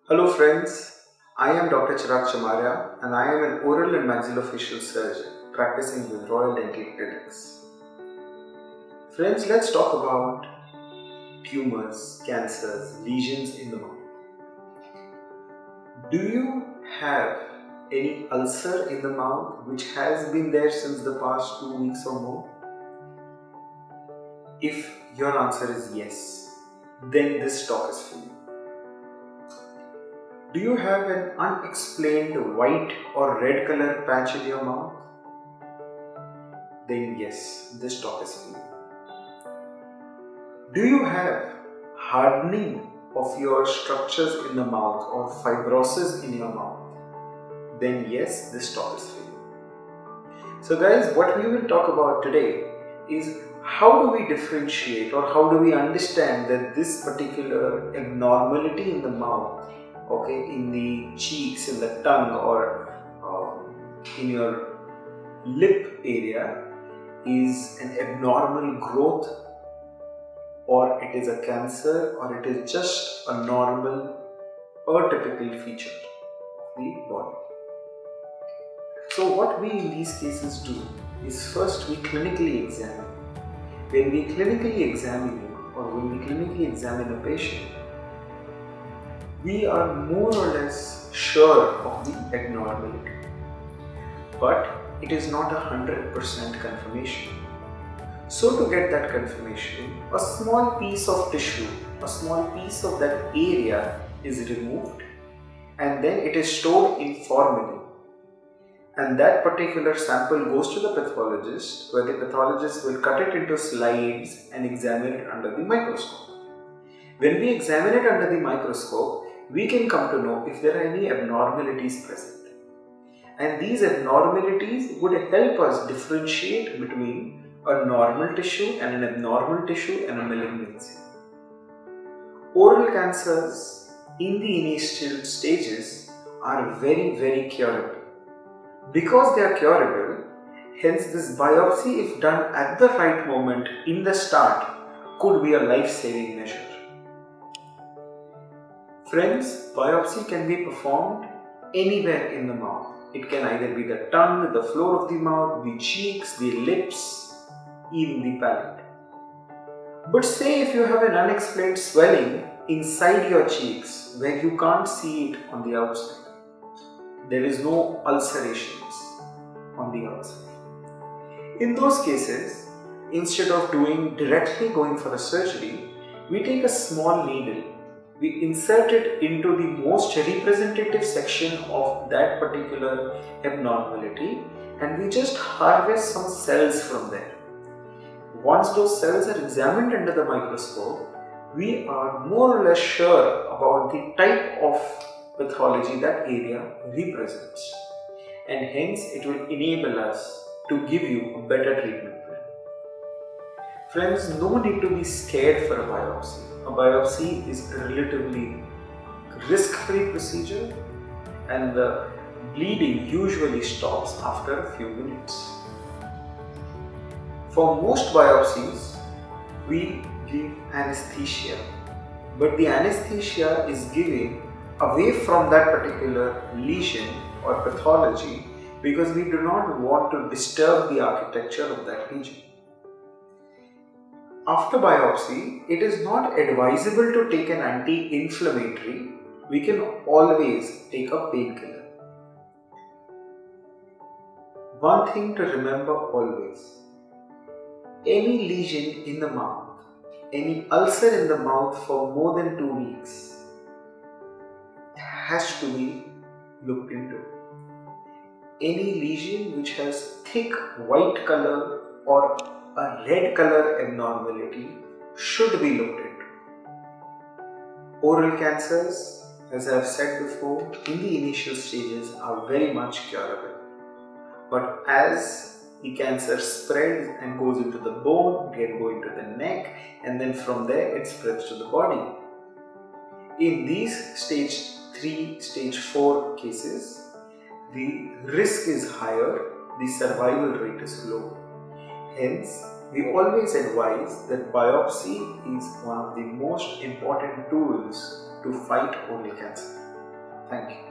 Hello friends, I am Dr. Chirag Chamaria and I am an oral and maxillofacial surgeon practicing with Royal Dental Clinics. Friends, let's talk about tumors, cancers, lesions in the mouth. Do you have any ulcer in the mouth which has been there since the past 2 weeks or more? If your answer is yes, then this talk is for you. Do you have an unexplained white or red color patch in your mouth? Then yes, this talk is for you. Do you have hardening of your structures in the mouth or fibrosis in your mouth? Then yes, this talk is for you. So guys, what we will talk about today is how do we differentiate or how do we understand that this particular abnormality in the mouth, in the cheeks, in the tongue or in your lip area is an abnormal growth, or it is a cancer, or it is just a normal or typical feature of the body. So what we in these cases do is first we clinically examine. When we clinically examine you or when we clinically examine a patient, we are more or less sure of the abnormality, but it is not 100% confirmation. So to get that confirmation, a small piece of tissue, a small piece of that area is removed and then it is stored in formalin. And that particular sample goes to the pathologist, where the pathologist will cut it into slides and examine it under the microscope. When we examine it under the microscope, we can come to know if there are any abnormalities present. And these abnormalities would help us differentiate between a normal tissue and an abnormal tissue and a malignancy. Oral cancers in the initial stages are very curable. Because they are curable, hence this biopsy, if done at the right moment in the start, could be a life-saving measure. Friends, biopsy can be performed anywhere in the mouth. It can either be the tongue, the floor of the mouth, the cheeks, the lips, even the palate. But say if you have an unexplained swelling inside your cheeks where you can't see it on the outside. There is no ulcerations on the outside. In those cases, instead of directly going for a surgery, we take a small needle, we insert it into the most representative section of that particular abnormality, and we just harvest some cells from there. Once those cells are examined under the microscope, we are more or less sure about the type of pathology that area represents, and hence it will enable us to give you a better treatment plan. Friends, no need to be scared for a biopsy. A biopsy is a relatively risk-free procedure and the bleeding usually stops after a few minutes. For most biopsies, we give anesthesia, but the anesthesia is given away from that particular lesion or pathology because we do not want to disturb the architecture of that region. After biopsy, it is not advisable to take an anti-inflammatory. We can always take a painkiller. One thing to remember always, any lesion in the mouth, any ulcer in the mouth for more than 2 weeks has to be looked into. Any lesion which has thick white color or a red color abnormality should be looked into. Oral cancers, as I have said before, in the initial stages are very much curable. But as the cancer spreads and goes into the bone, it can go into the neck, and then from there it spreads to the body. In these stage 3, stage 4 cases, the risk is higher, the survival rate is low. Hence, We always advise that biopsy is one of the most important tools to fight oral cancer. Thank you.